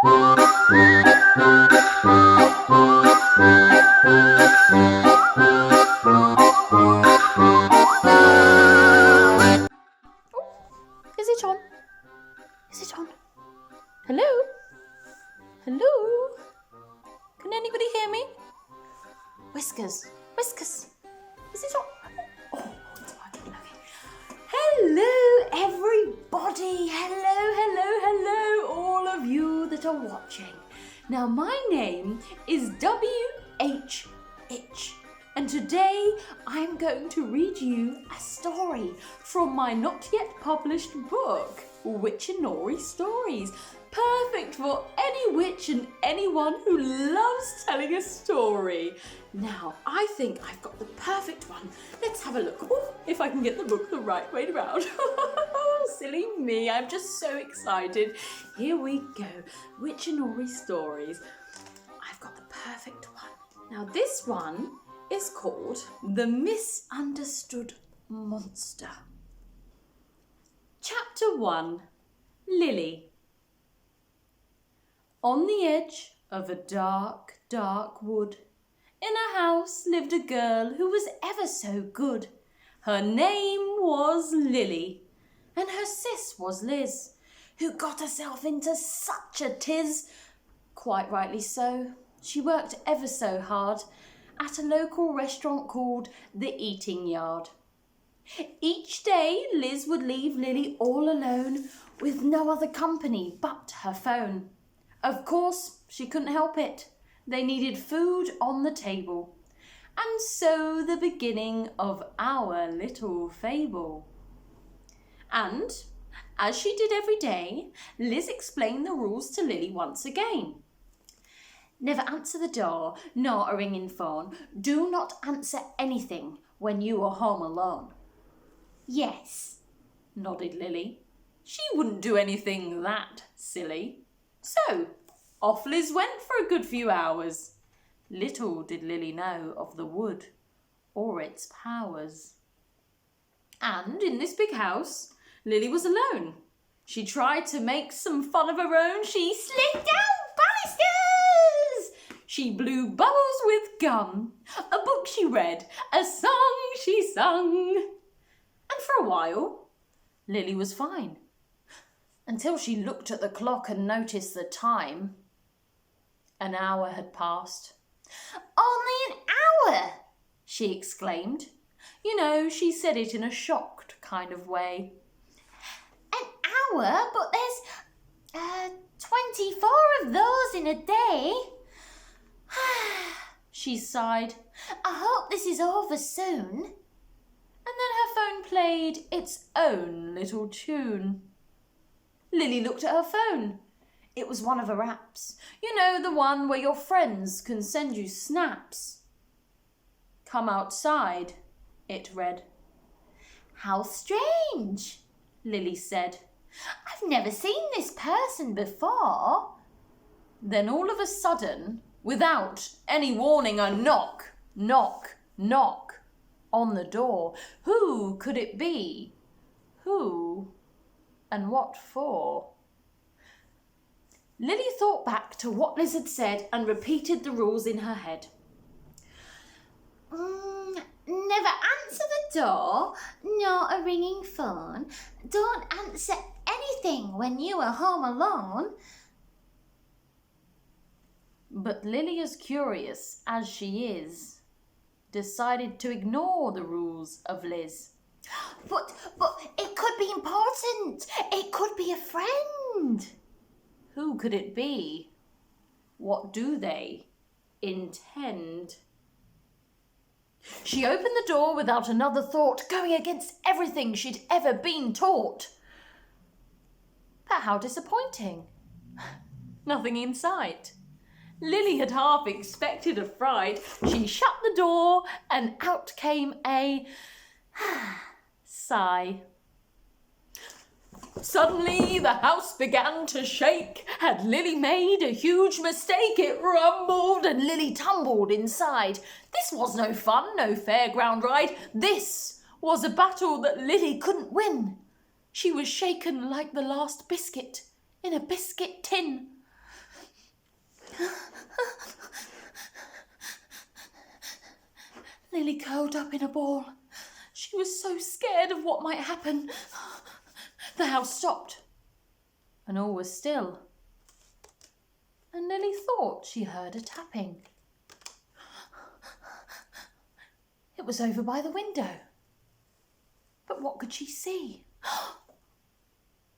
Is it on? Is it on? Hello? Hello? Can anybody hear me? Whiskers. Whiskers. Is it on? Oh, it's working. Okay. Hello, everybody. Hello, all of you that are watching. Now, my name is W.H. Itch. And today I'm going to read you a story from my not yet published book, Witchinori Stories. Perfect for any witch and anyone who loves telling a story. Now, I think I've got the perfect one. Let's have a look. Ooh, if I can get the book the right way around. Silly me, I'm just so excited. Here we go. Witchinori Stories. I've got the perfect one. Now, this one is called The Misunderstood Monster. Chapter 1, Lily. On the edge of a dark, dark wood, in a house lived a girl who was ever so good. Her name was Lily, and her sis was Liz, who got herself into such a tiz. Quite rightly so. She worked ever so hard at a local restaurant called The Eating Yard. Each day, Liz would leave Lily all alone with no other company but her phone. Of course, she couldn't help it. They needed food on the table. And so the beginning of our little fable. And, as she did every day, Liz explained the rules to Lily once again. Never answer the door, nor a ringing phone. Do not answer anything when you are home alone. Yes, nodded Lily. She wouldn't do anything that silly. So, off Liz went for a good few hours. Little did Lily know of the wood or its powers. And in this big house, Lily was alone. She tried to make some fun of her own. She slid down banisters. She blew bubbles with gum. A book she read, a song she sung. And for a while, Lily was fine. Until she looked at the clock and noticed the time. An hour had passed. Only an hour, she exclaimed. You know, she said it in a shocked kind of way. An hour? But there's 24 of those in a day. She sighed. I hope this is over soon. And then her phone played its own little tune. Lily looked at her phone. It was one of her apps. You know, the one where your friends can send you snaps. Come outside, it read. How strange, Lily said. I've never seen this person before. Then all of a sudden, without any warning, a knock, knock, knock on the door. Who could it be? Who and what for? Lily thought back to what Liz had said and repeated the rules in her head. Never answer the door, nor a ringing phone. Don't answer anything when you are home alone. But Lily, as curious as she is, decided to ignore the rules of Liz. But it could be important. It could be a friend. Who could it be? What do they intend? She opened the door without another thought, going against everything she'd ever been taught. But how disappointing. Nothing in sight. Lily had half expected a fright. She shut the door and out came a sigh. Suddenly the house began to shake. Had Lily made a huge mistake? It rumbled and Lily tumbled inside. This was no fun, no fairground ride. This was a battle that Lily couldn't win. She was shaken like the last biscuit in a biscuit tin. Lily curled up in a ball. She was so scared of what might happen. The house stopped, and all was still. And Lily thought she heard a tapping. It was over by the window. But what could she see?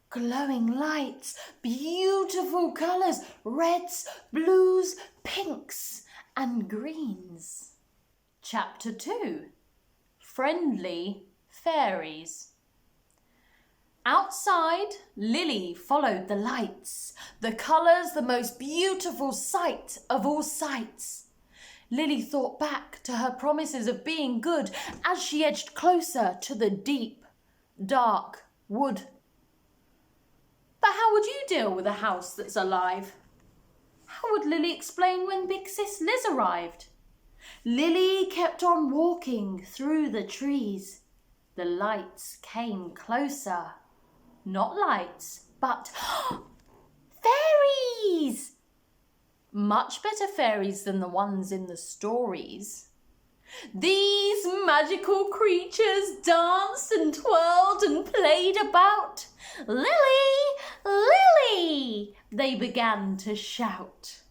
Glowing lights, beautiful colours, reds, blues, pinks and greens. Chapter 2. Friendly Fairies. Outside, Lily followed the lights, the colours, the most beautiful sight of all sights. Lily thought back to her promises of being good as she edged closer to the deep, dark wood. But how would you deal with a house that's alive? How would Lily explain when Big Sis Liz arrived? Lily kept on walking through the trees. The lights came closer. Not lights, but fairies! Much better fairies than the ones in the stories. These magical creatures danced and twirled and played about. Lily! Lily! They began to shout.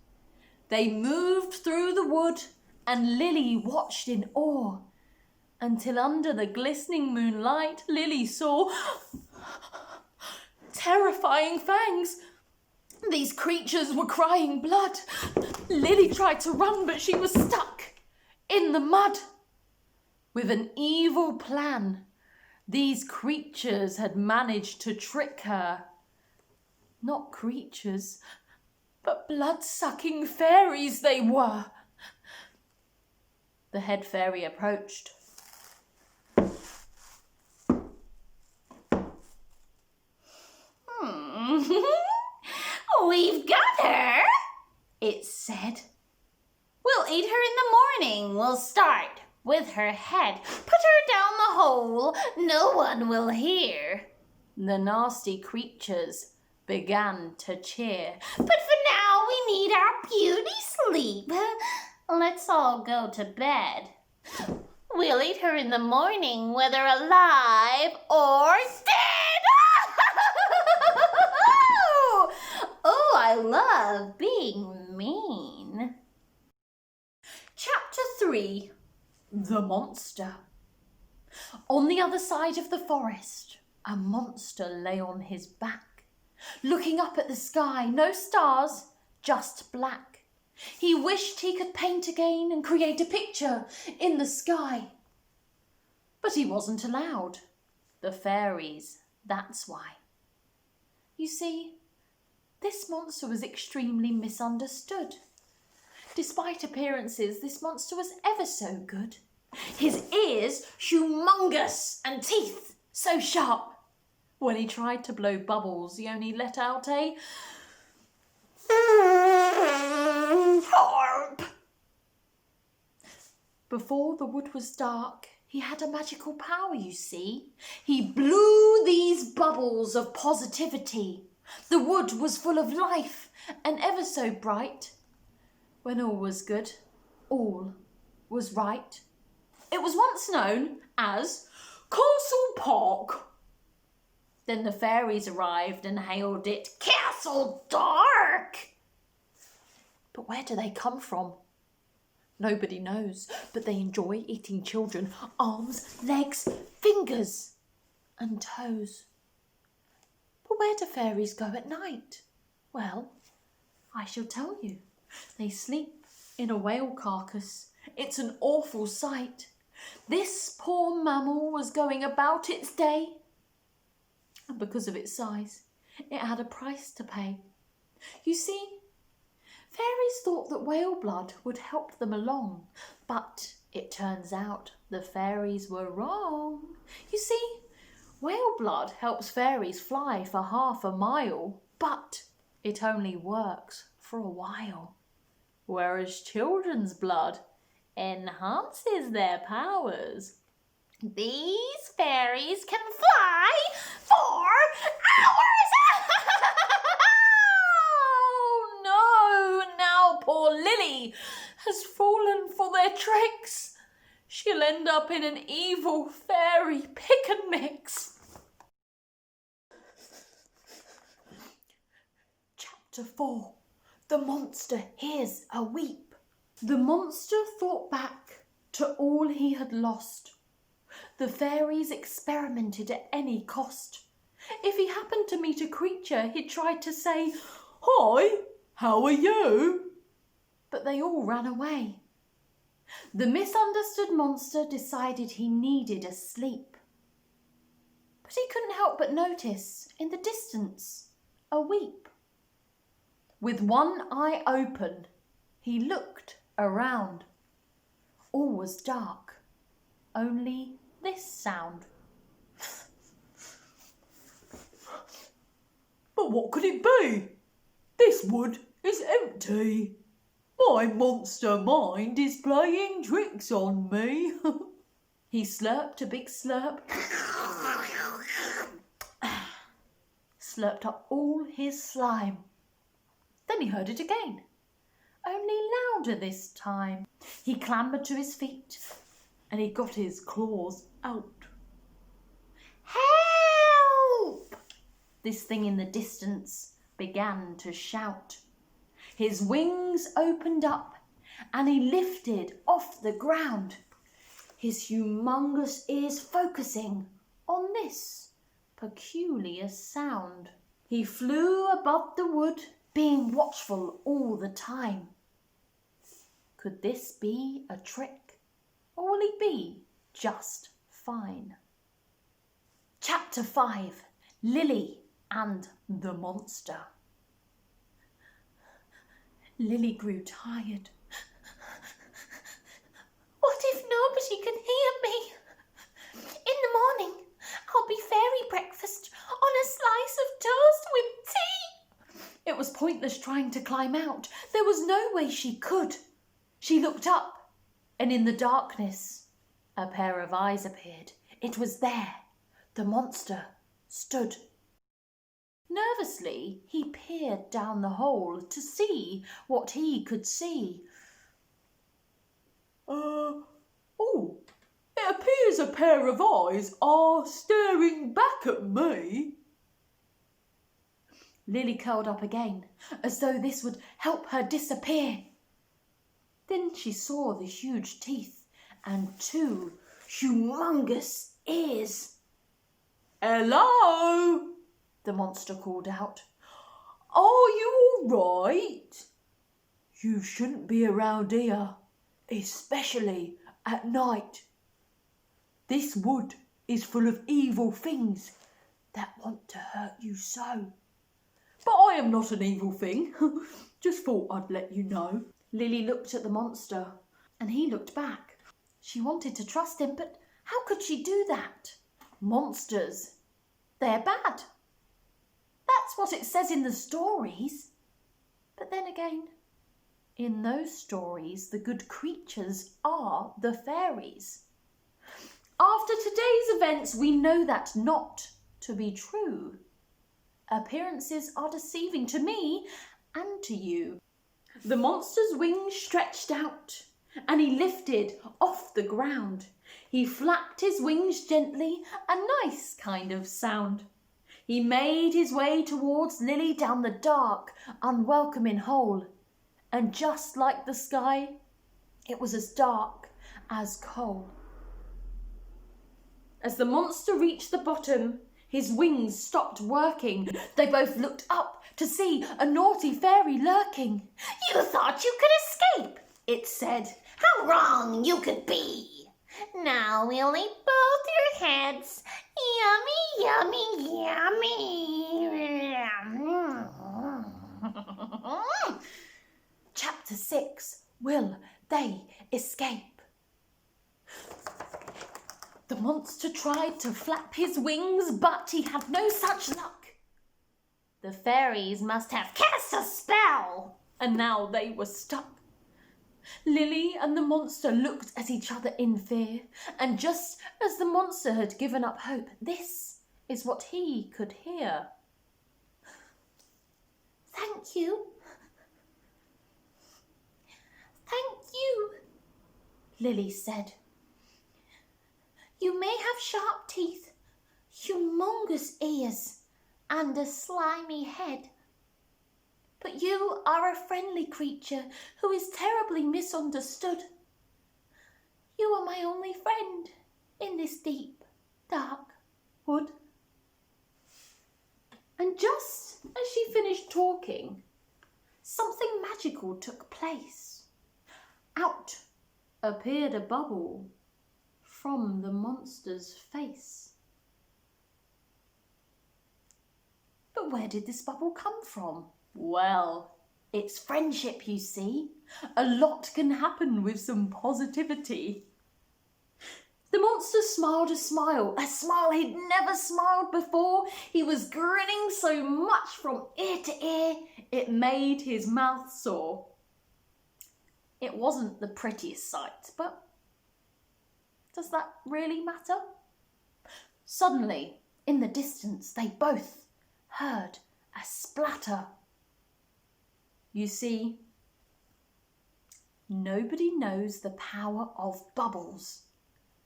They moved through the wood and Lily watched in awe until under the glistening moonlight Lily saw terrifying fangs. These creatures were crying blood. Lily tried to run, but she was stuck in the mud. With an evil plan, these creatures had managed to trick her. Not creatures, but blood-sucking fairies they were. The head fairy approached. We've got her, it said. We'll eat her in the morning. We'll start with her head. Put her down the hole. No one will hear. The nasty creatures began to cheer. But for now, we need our beauty sleep. Let's all go to bed. We'll eat her in the morning, whether alive or dead. Oh, I love being mean. Chapter 3. The Monster. On the other side of the forest, a monster lay on his back, looking up at the sky. No stars, just black. He wished he could paint again and create a picture in the sky. But he wasn't allowed. The fairies, that's why. You see, this monster was extremely misunderstood. Despite appearances, this monster was ever so good. His ears humongous and teeth so sharp. When he tried to blow bubbles, he only let out a harp. Before the wood was dark, he had a magical power, you see. He blew these bubbles of positivity. The wood was full of life and ever so bright. When all was good, all was right. It was once known as Castle Park. Then the fairies arrived and hailed it Castle Dark. But where do they come from? Nobody knows, but they enjoy eating children, arms, legs, fingers and toes. But where do fairies go at night? Well, I shall tell you. They sleep in a whale carcass. It's an awful sight. This poor mammal was going about its day, and because of its size, it had a price to pay. You see, fairies thought that whale blood would help them along, but it turns out the fairies were wrong. You see, whale blood helps fairies fly for half a mile, but it only works for a while. Whereas children's blood enhances their powers. These fairies can fly for hours. Oh no, now poor Lily has fallen for their tricks. she'll end up in an evil fairy pick and mix. Chapter 4. The monster hears a weep. The monster thought back to all he had lost. The fairies experimented at any cost. If he happened to meet a creature, he tried to say, "Hi, how are you?" But they all ran away. The misunderstood monster decided he needed a sleep. But he couldn't help but notice, in the distance, a weep. With one eye open, he looked around. All was dark, only this sound. But what could it be? This wood is empty. My monster mind is playing tricks on me. He slurped a big slurp, slurped up all his slime. Then he heard it again, only louder this time. He clambered to his feet and he got his claws out. "Help!" This thing in the distance began to shout. His wings opened up and he lifted off the ground, his humongous ears focusing on this peculiar sound. He flew above the wood, being watchful all the time. Could this be a trick, or will he be just fine? Chapter 5. Lily and the Monster. Lily grew tired. What if nobody can hear me? In the morning, I'll be fairy breakfast on a slice of toast with tea. It was pointless trying to climb out. There was no way she could. She looked up, and in the darkness, a pair of eyes appeared. It was there. The monster stood. Nervously, he peered down the hole to see what he could see. Oh, it appears a pair of eyes are staring back at me. Lily curled up again, as though this would help her disappear. Then she saw the huge teeth and 2 humongous ears. "Hello!" the monster called out. "Are you all right? You shouldn't be around here, especially at night. This wood is full of evil things that want to hurt you so." "But I am not an evil thing. Just thought I'd let you know." Lily looked at the monster and he looked back. She wanted to trust him, but how could she do that? Monsters, they're bad. That's what it says in the stories. But then again, in those stories, the good creatures are the fairies. After today's events, we know that not to be true. Appearances are deceiving to me and to you. The monster's wings stretched out and he lifted off the ground. He flapped his wings gently, a nice kind of sound. He made his way towards Lily down the dark, unwelcoming hole. And just like the sky, it was as dark as coal. As the monster reached the bottom, his wings stopped working. They both looked up to see a naughty fairy lurking. "You thought you could escape," it said. "How wrong you could be. Now we'll eat both your heads. Yummy, yummy, yummy." Chapter 6. Will they escape? The monster tried to flap his wings, but he had no such luck. The fairies must have cast a spell, and now they were stuck. Lily and the monster looked at each other in fear, and just as the monster had given up hope, this is what he could hear. "Thank you. Thank you," Lily said. You may have sharp teeth, humongous ears, and a slimy head. But you are a friendly creature who is terribly misunderstood. You are my only friend in this deep, dark wood. And just as she finished talking, something magical took place. Out appeared a bubble from the monster's face. But where did this bubble come from? Well, it's friendship, you see. A lot can happen with some positivity. The monster smiled a smile he'd never smiled before. He was grinning so much from ear to ear, it made his mouth sore. It wasn't the prettiest sight, but does that really matter? Suddenly, in the distance, they both heard a splatter. You see, nobody knows the power of bubbles.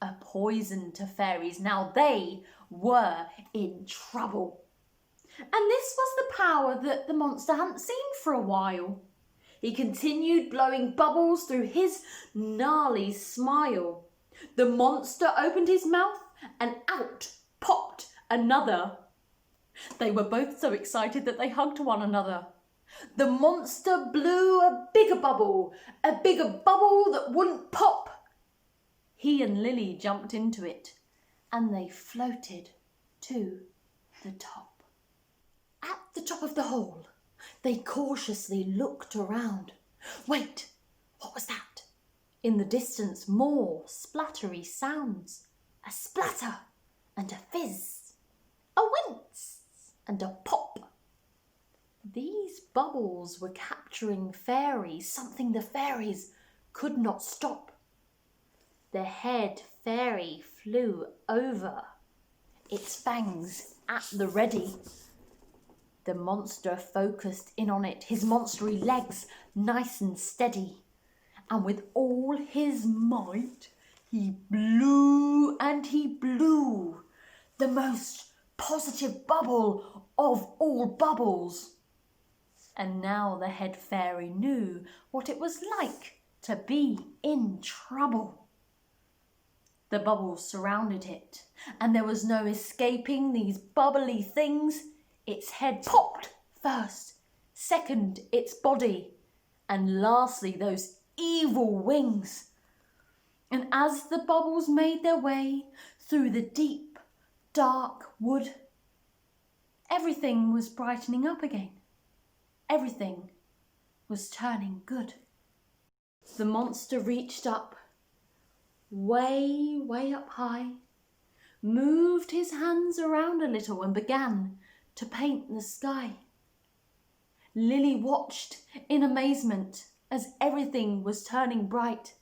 A poison to fairies. Now they were in trouble. And this was the power that the monster hadn't seen for a while. He continued blowing bubbles through his gnarly smile. The monster opened his mouth and out popped another. They were both so excited that they hugged one another. The monster blew a bigger bubble that wouldn't pop. He and Lily jumped into it and they floated to the top. At the top of the hole, they cautiously looked around. Wait, what was that? In the distance, more splattery sounds. A splatter and a fizz, a wince and a pop. These bubbles were capturing fairies, something the fairies could not stop. The head fairy flew over, its fangs at the ready. The monster focused in on it, his monstery legs nice and steady. And with all his might, he blew and he blew the most positive bubble of all bubbles. And now the head fairy knew what it was like to be in trouble. The bubbles surrounded it, and there was no escaping these bubbly things. Its head popped first, second its body, and lastly those evil wings. And as the bubbles made their way through the deep, dark wood, everything was brightening up again. Everything was turning good. The monster reached up, way, way up high, moved his hands around a little and began to paint the sky. Lily watched in amazement as everything was turning bright.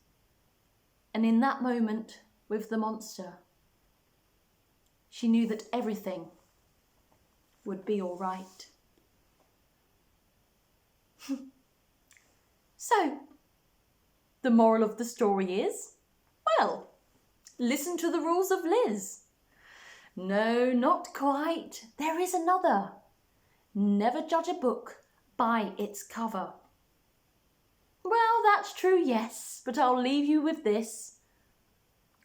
And in that moment with the monster, she knew that everything would be all right. So, the moral of the story is, well, listen to the rules of Liz. No, not quite. There is another. Never judge a book by its cover. Well, that's true, yes, but I'll leave you with this.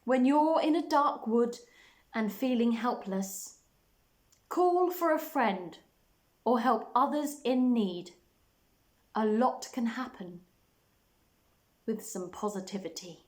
When you're in a dark wood and feeling helpless, call for a friend or help others in need. A lot can happen with some positivity.